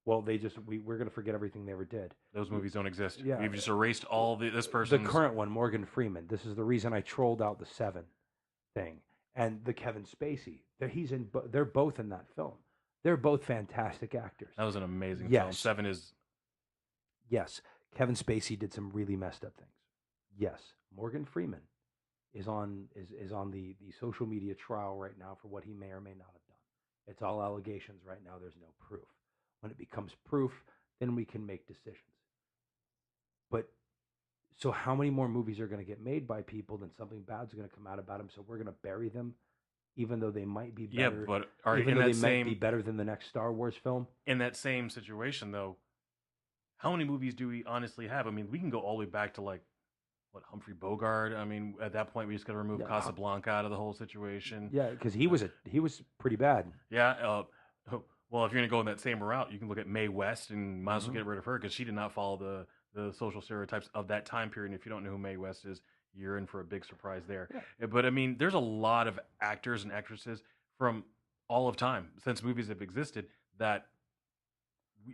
well, we're going to forget everything they ever did. Those movies don't exist. Yeah. We've just erased all this person. The current one, Morgan Freeman. This is the reason I trolled out the Seven thing. And the Kevin Spacey. They're both in that film. They're both fantastic actors. That was an amazing film. Seven is... Yes. Kevin Spacey did some really messed up things. Yes. Morgan Freeman is on the social media trial right now for what he may or may not have done. It's all allegations right now. There's no proof. When it becomes proof, then we can make decisions. But so how many more movies are going to get made by people, then something bad's going to come out about them, so we're going to bury them, even though they might be better. Yeah, but might be better than the next Star Wars film. In that same situation, though, how many movies do we honestly have? I mean, we can go all the way back to Humphrey Bogart. I mean, at that point, we just got to remove Casablanca out of the whole situation. Yeah, because he was pretty bad. Yeah. Well, if you're going to go in that same route, you can look at Mae West and might as well get rid of her because she did not follow the social stereotypes of that time period. And if you don't know who Mae West is, you're in for a big surprise there. Yeah. But, I mean, there's a lot of actors and actresses from all of time, since movies have existed, that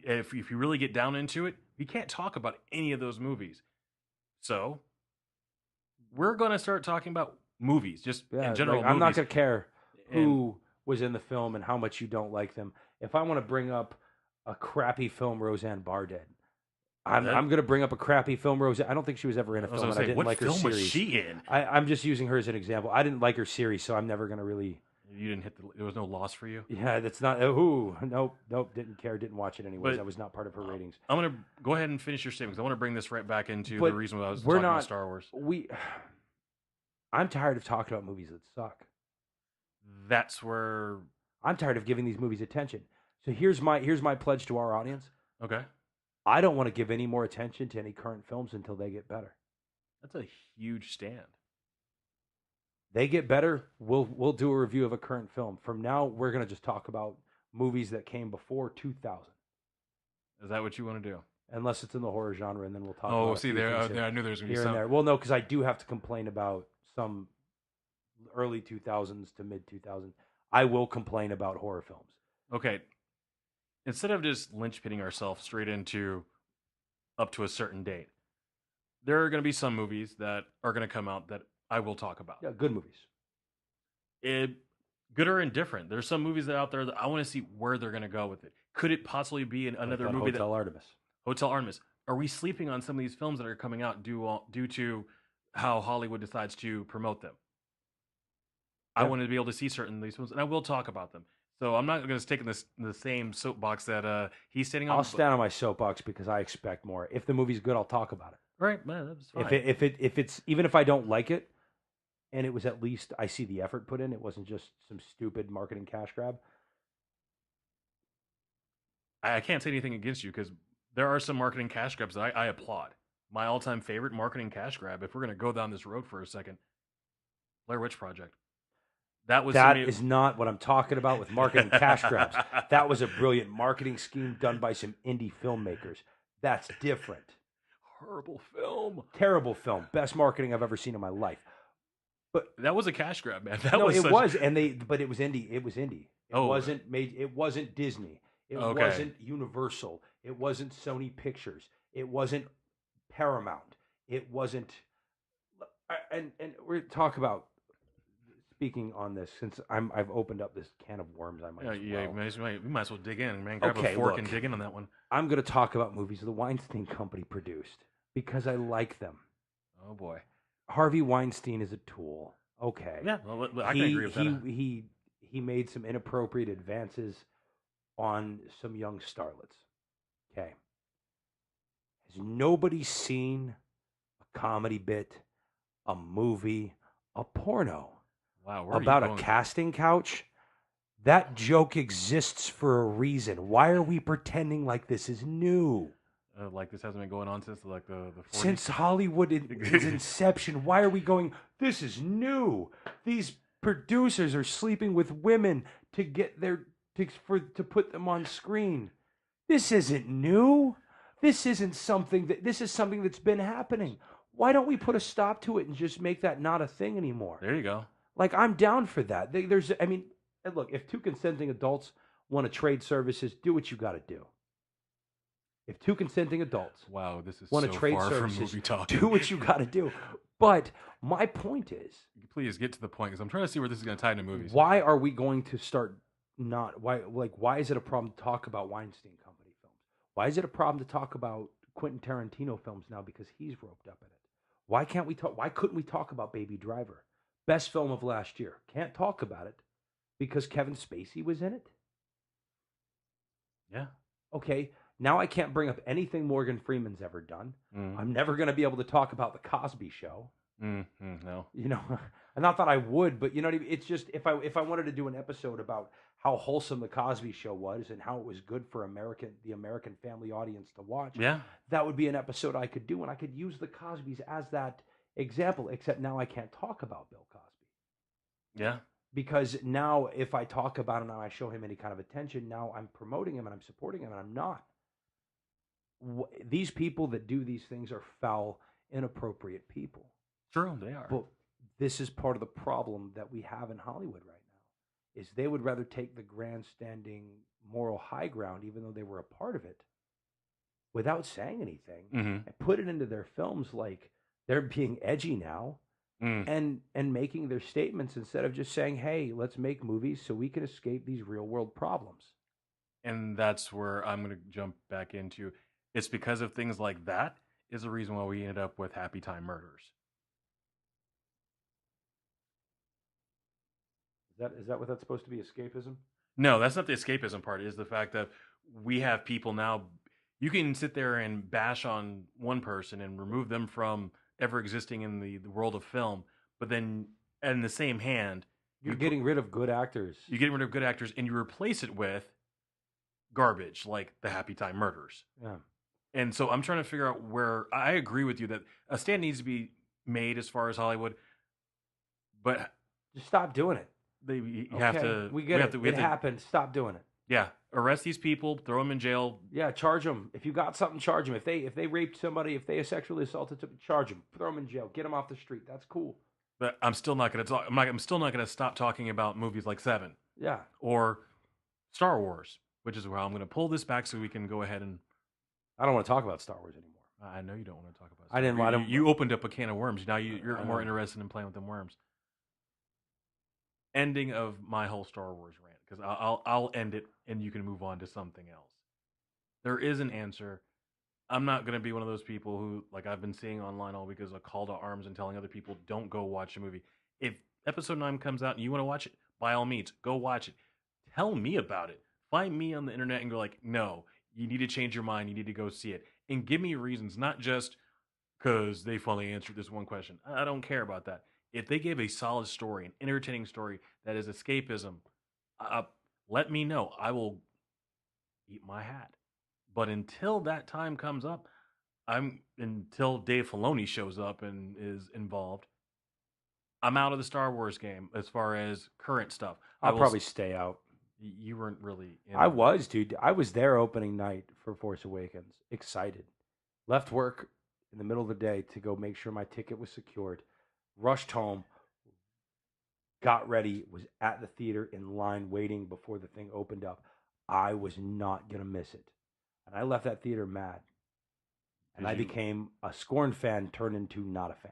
if you really get down into it, you can't talk about any of those movies. So we're going to start talking about movies, just in general. I'm not going to care who was in the film and how much you don't like them. If I want to bring up a crappy film Roseanne Barr did, I'm going to bring up a crappy film Roseanne. I don't think she was ever in a film, and I didn't like her series. What film was she in? I'm just using her as an example. I didn't like her series, so I'm never going to really You didn't hit there was no loss for you. Yeah, that's not. Nope, didn't care, didn't watch it anyways. But That was not part of her ratings. I'm gonna go ahead and finish your statement because I want to bring this right back into But the reason why I was we're talking about not. Star Wars. I'm tired of talking about movies that suck. That's where I'm tired of giving these movies attention. So here's my pledge to our audience. okay. I don't want to give any more attention to any current films until they get better. That's a huge stand. They get better, we'll do a review of a current film. From now, we're gonna just talk about movies that came before 2000. Is that what you want to do? Unless it's in the horror genre, and then we'll talk. Oh, about see there, I knew there was gonna be here some. and there. Well, no, because I do have to complain about some early 2000s to mid 2000s. I will complain about horror films. Okay. Instead of just linchpinning ourselves straight into up to a certain date, there are going to be some movies that are going to come out that I will talk about. Yeah, good movies. Good or indifferent. There's some movies that are out there that I want to see where they're going to go with it. Could it possibly be another movie Hotel Artemis? Hotel Artemis. Are we sleeping on some of these films that are coming out due to how Hollywood decides to promote them? Yeah. I want to be able to see certain of these films, and I will talk about them. So I'm not going to stick in the same soapbox that he's standing on. I'll stand on my soapbox because I expect more. If the movie's good, I'll talk about it. Right, man, that's fine. If it's even if I don't like it, and it was at least I see the effort put in. It wasn't just some stupid marketing cash grab. I can't say anything against you because there are some marketing cash grabs that I applaud. My all-time favorite marketing cash grab, if we're going to go down this road for a second, Blair Witch Project. That is not what I'm talking about with marketing cash grabs. That was a brilliant marketing scheme done by some indie filmmakers. That's different. Horrible film. Terrible film. Best marketing I've ever seen in my life. But that was a cash grab, man. But it was indie. It was indie. Wasn't made. It wasn't Disney. It wasn't Universal. It wasn't Sony Pictures. It wasn't Paramount. It wasn't. And we're talking about. Speaking on this, since I've opened up this can of worms, I might. We might as well dig in, man. Grab a fork and dig in on that one. I'm going to talk about movies the Weinstein Company produced because I like them. Oh boy, Harvey Weinstein is a tool. Okay. Yeah, well, I can agree with that. He made some inappropriate advances on some young starlets. Okay. Has nobody seen a comedy bit, a movie, a porno? Wow, about a casting couch? That joke exists for a reason. Why are we pretending like this is new? Like this hasn't been going on since like the 40s? Since Hollywood its inception. Why are we going, this is new? These producers are sleeping with women to get to put them on screen. This isn't new. This is something that's been happening. Why don't we put a stop to it and just make that not a thing anymore? There you go. Like, I'm down for that. Look, if two consenting adults want to trade services, do what you got to do. If two consenting adults want to trade services, do what you got to do. But my point is... Please get to the point, because I'm trying to see where this is going to tie into movies. Why are we going to start why is it a problem to talk about Weinstein Company films? Why is it a problem to talk about Quentin Tarantino films now because he's roped up in it? Why couldn't we talk about Baby Driver? Best film of last year. Can't talk about it because Kevin Spacey was in it. Yeah. Okay. Now I can't bring up anything Morgan Freeman's ever done. I'm never going to be able to talk about The Cosby Show. No. You know, and not that I would, but you know what I mean? It's just if I wanted to do an episode about how wholesome The Cosby Show was and how it was good for the American family audience to watch, that would be an episode I could do, and I could use The Cosbys as that example, except now I can't talk about Bill Cosby. Yeah. Because now if I talk about him and I show him any kind of attention, now I'm promoting him and I'm supporting him, and I'm not. These people that do these things are foul, inappropriate people. True, they are. But this is part of the problem that we have in Hollywood right now, is they would rather take the grandstanding moral high ground, even though they were a part of it, without saying anything, and put it into their films like they're being edgy now, and making their statements instead of just saying, hey, let's make movies so we can escape these real world problems. And that's where I'm going to jump back into. It's because of things like that is the reason why we ended up with Happy Time Murders. Is that what that's supposed to be? Escapism? No, that's not the escapism part. It is the fact that we have people now. You can sit there and bash on one person and remove them from ever existing in the world of film, but then in the same hand, You're getting rid of good actors. you get rid of good actors and you replace it with garbage like the Happy Time Murders. Yeah. And so I'm trying to figure out where I agree with you that a stand needs to be made as far as Hollywood, but Just stop doing it. you have to. We get it. We It happened. Stop doing it. Yeah, arrest these people, throw them in jail. Yeah, charge them. If you got something, charge them. If they raped somebody, if they sexually assaulted somebody, charge them. Throw them in jail. Get them off the street. That's cool. But I'm still not going to talk. I'm still not going to stop talking about movies like Seven Yeah. or Star Wars, which is where I'm going to pull this back so we can go ahead and. I don't want to talk about Star Wars anymore. I know you don't want to talk about. I didn't want to. You opened up a can of worms. Now you're more interested in playing with them worms. Ending of my whole Star Wars rant, because I'll end it and you can move on to something else. There is an answer. I'm not going to be one of those people who, like I've been seeing online all week, is a call to arms and telling other people don't go watch a movie. If episode 9 comes out and you want to watch it, by all means, go watch it. Tell me about it. Find me on the internet and go like, no, you need to change your mind. You need to go see it. And give me reasons, not just because they finally answered this one question. I don't care about that. If they gave a solid story, an entertaining story that is escapism, let me know. I will eat my hat. But until that time comes up, until Dave Filoni shows up and is involved, I'm out of the Star Wars game as far as current stuff. I'll probably stay out. You weren't really. I was, dude. I was there opening night for Force Awakens. Excited. Left work in the middle of the day to go make sure my ticket was secured. Rushed home. Got ready. Was at the theater in line waiting before the thing opened up. I was not going to miss it. And I left that theater mad. And I became a Scorn fan turned into not a fan.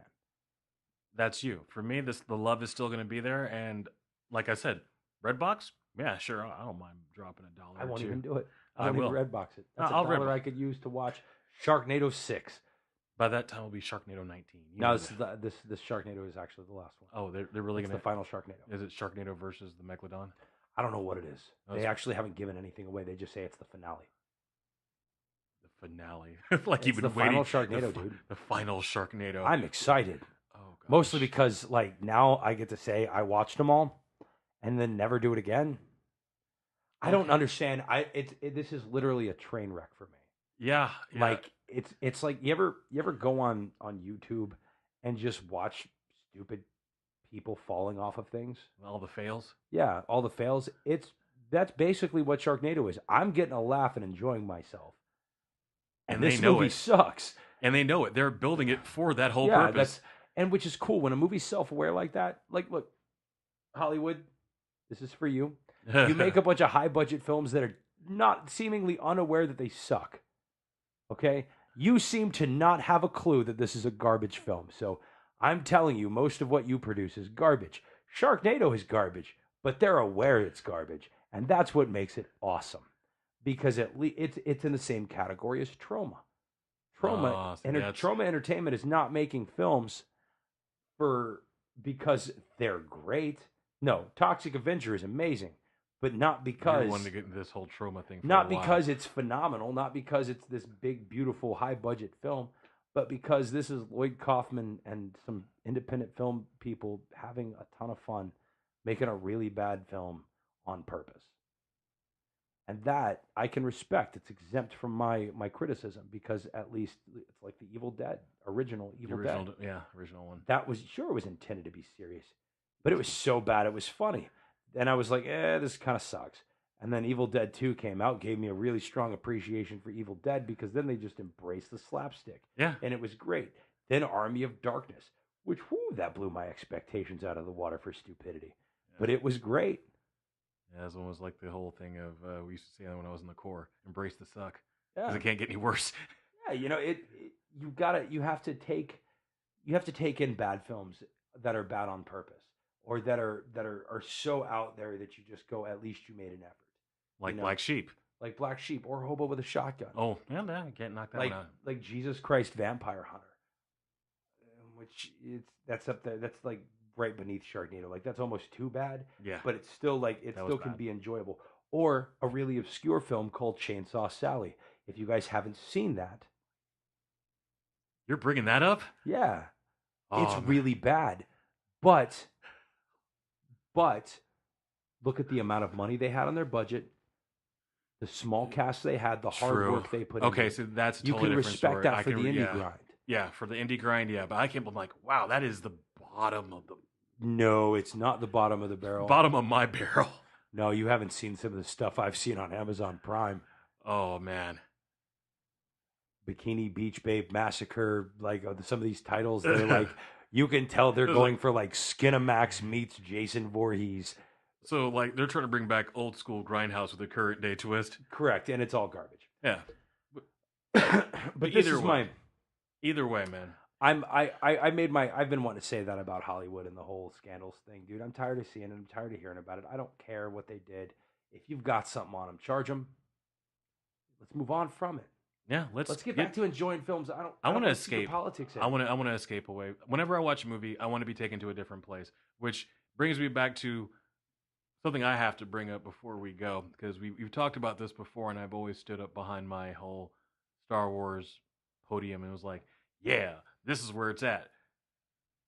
That's you. For me, the love is still going to be there. And like I said, Redbox? Yeah, sure. I don't mind dropping $1. I won't even do it. I will. Redbox it. That's I'll $1 I could use to watch Sharknado 6. By that time, it'll be Sharknado 19. No, this Sharknado is actually the last one. Oh, they're really going to... the final Sharknado. Is it Sharknado versus the Megalodon? I don't know what it is. They actually haven't given anything away. They just say it's the finale. The finale. Like it's you've been the waiting. Final Sharknado, dude. The final Sharknado. I'm excited. Oh, gosh. Mostly because, like, now I get to say I watched them all and then never do it again. I don't understand. This is literally a train wreck for me. Yeah. Like it's like you ever go on YouTube and just watch stupid people falling off of things? All the fails? Yeah, all the fails. That's basically what Sharknado is. I'm getting a laugh and enjoying myself. And this movie sucks. And they know it. They're building it for that whole purpose. And which is cool when a movie's self-aware like that. Like, look, Hollywood, this is for you. You make a bunch of high-budget films that are not seemingly unaware that they suck. Okay? You seem to not have a clue that this is a garbage film. So I'm telling you, most of what you produce is garbage. Sharknado is garbage, but they're aware it's garbage. And that's what makes it awesome. Because it's in the same category as Troma. Troma Entertainment is not making films because they're great. No, Toxic Avenger is amazing. But not because you wanted to get into this whole Troma thing. Not because it's phenomenal, not because it's this big, beautiful, high-budget film, but because this is Lloyd Kaufman and some independent film people having a ton of fun making a really bad film on purpose. And that I can respect. It's exempt from my criticism because at least it's like the Evil Dead, original Dead. Yeah, original one. That was it was intended to be serious, but it was so bad it was funny. And I was like, this kind of sucks. And then Evil Dead 2 came out, gave me a really strong appreciation for Evil Dead because then they just embraced the slapstick. Yeah. And it was great. Then Army of Darkness, which, that blew my expectations out of the water for stupidity. Yeah. But it was great. Yeah, this one was like the whole thing of, we used to say that when I was in the Corps, embrace the suck. Yeah. Because it can't get any worse. Yeah, you have to take in bad films that are bad on purpose. Or that are so out there that you just go, at least you made an effort. Like Black Sheep. Like Black Sheep or Hobo with a Shotgun. Oh, yeah, I can't knock that one out. Like Jesus Christ Vampire Hunter. Which that's up there. That's like right beneath Sharknado. Like that's almost too bad, Yeah, but it's still like it that was still can bad. be enjoyable. Or a really obscure film called Chainsaw Sally. If you guys haven't seen that, You're bringing that up? yeah, it's Oh man, really bad. But but look at the amount of money they had on their budget, the small cast they had, the hard true. work they put into Okay, it. so that's a You totally can different respect story. that I for can, the indie yeah, grind. yeah, for the indie grind, yeah. But I can't. I'm like, wow, that is the bottom of the No, it's not the bottom of the barrel. bottom of my barrel. No, you haven't seen some of the stuff I've seen on Amazon Prime. Oh man. Bikini Beach Babe Massacre, like some of these titles, they're like, you can tell they're going for like Skinamax meets Jason Voorhees. So like they're trying to bring back old school Grindhouse with a current day twist. Correct, and it's all garbage. Yeah. But this is my. Either way, man. I've been wanting to say that about Hollywood and the whole scandals thing, dude. I'm tired of seeing it. I'm tired of hearing about it. I don't care what they did. If you've got something on them, charge them. Let's move on from it. Yeah, let's get back to enjoying films. I want to wanna escape politics. I want to escape away. Whenever I watch a movie, I want to be taken to a different place, which brings me back to something I have to bring up before we go, because we've talked about this before, and I've always stood up behind my whole Star Wars podium and was like, yeah, this is where it's at.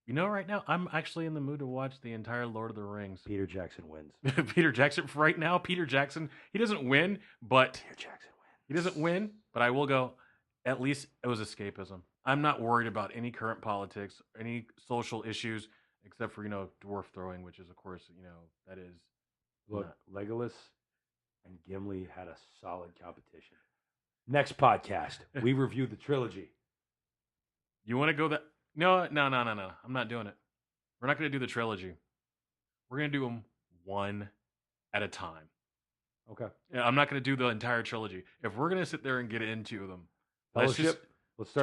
You know, right now, I'm actually in the mood to watch the entire Lord of the Rings. Peter Jackson wins. Peter Jackson, right now, Peter Jackson, he doesn't win, but Peter Jackson wins. He doesn't win, but I will go, at least it was escapism. I'm not worried about any current politics, any social issues, except for, dwarf throwing, which is, of course, that is. Look, Legolas and Gimli had a solid competition. Next podcast, we review the trilogy. You want to go that? No. I'm not doing it. We're not going to do the trilogy. We're going to do them one at a time. Okay. Yeah, I'm not going to do the entire trilogy. If we're going to sit there and get into them, let's start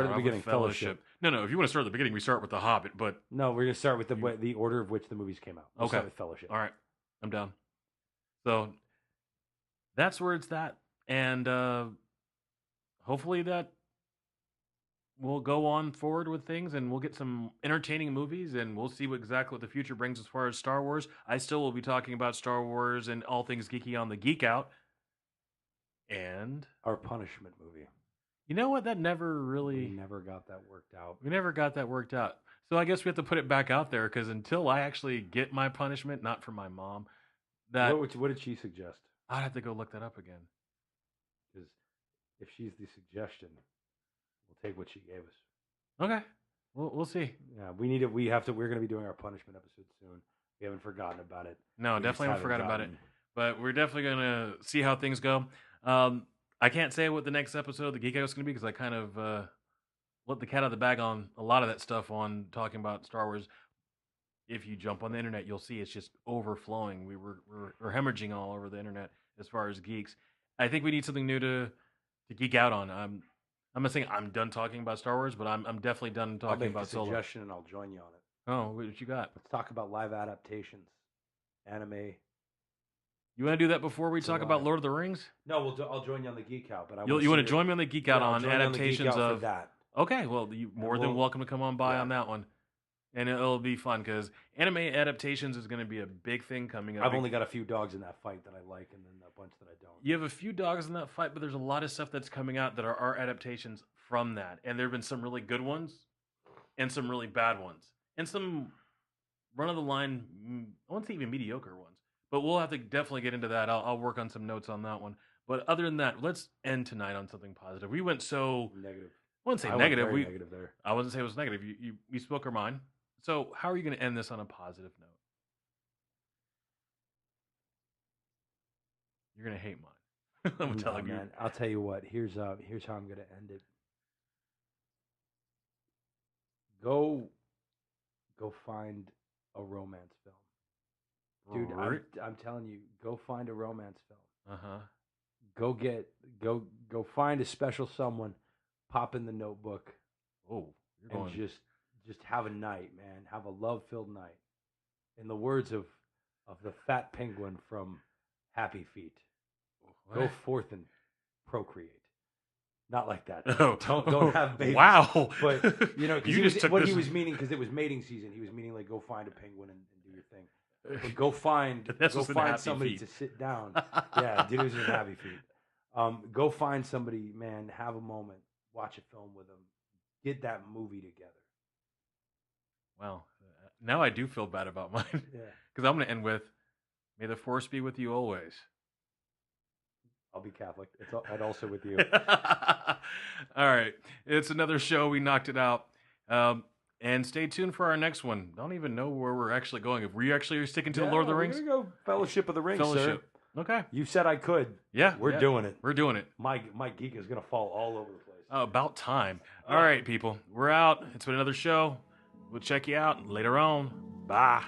at the beginning. Fellowship. No. If you want to start at the beginning, we start with The Hobbit. But no, we're going to start with the order of which the movies came out. We'll start with Fellowship. All right, I'm down. So that's where it's at, and hopefully that we'll go on forward with things, and we'll get some entertaining movies, and we'll see what the future brings as far as Star Wars. I still will be talking about Star Wars and all things geeky on the Geek Out, and our Punishment movie. You know what? That never really. We never got that worked out. We never got that worked out. So I guess we have to put it back out there, because until I actually get my punishment, not from my mom. What did she suggest? I'd have to go look that up again. Because if she's the suggestion, we'll take what she gave us. Okay, we'll see. Yeah, we're going to be doing our punishment episode soon. We haven't forgotten about it. No, definitely haven't forgotten about it. But we're definitely going to see how things go. I can't say what the next episode of the Geek Out is going to be, because I kind of let the cat out of the bag on a lot of that stuff on talking about Star Wars. If you jump on the internet, you'll see it's just overflowing. We're hemorrhaging all over the internet as far as geeks. I think we need something new to geek out on. I'm not saying I'm done talking about Star Wars, but I'm definitely done talking about Solo. I'll make a suggestion and I'll join you on it. Oh, what you got? Let's talk about live adaptations, anime. You want to do that before we talk about Lord of the Rings? No, I'll join you on the Geek Out. But you want to join me on the Geek Out on adaptations of that. Okay, well, you're more than welcome to come on by on that one. And it'll be fun, because anime adaptations is going to be a big thing coming up. I've only got a few dogs in that fight that I like, and then a bunch that I don't. You have a few dogs in that fight, but there's a lot of stuff that's coming out that are adaptations from that. And there have been some really good ones and some really bad ones. And some run-of-the-line, I won't say even mediocre ones. But we'll have to definitely get into that. I'll work on some notes on that one. But other than that, let's end tonight on something positive. We went so... Negative. I wouldn't say negative. Negative there. I wouldn't say it was negative. We spoke our mind. So how are you going to end this on a positive note? You're going to hate mine. I'm telling you. Man, I'll tell you what. Here's how I'm going to end it. Go find a romance film. Dude, I'm telling you, go find a romance film. Go find a special someone, pop in the Notebook. Oh, you're going. And just have a night, man. Have a love-filled night. In the words of the fat penguin from Happy Feet, go forth and procreate. Not like that. Oh, Don't have babies. Wow. But because You just took what this- he was meaning, because it was mating season. He was meaning like go find a penguin and do your thing. But go find somebody to sit down. Yeah, dude was in happy feet. Go find somebody, man. Have a moment. Watch a film with them. Get that movie together. Well, now I do feel bad about mine. Yeah. Because I'm going to end with, may the force be with you always. I'll be Catholic. And also with you. All right. It's another show. We knocked it out. And stay tuned for our next one. Don't even know where we're actually going. If we actually are sticking to the Lord of the Rings. We're going to go Fellowship of the Ring, Fellowship. sir. Okay. You said I could. Yeah. We're doing it. We're doing it. My geek is going to fall all over the place. About time. All right, people. We're out. It's been another show. We'll check you out later on. Bye.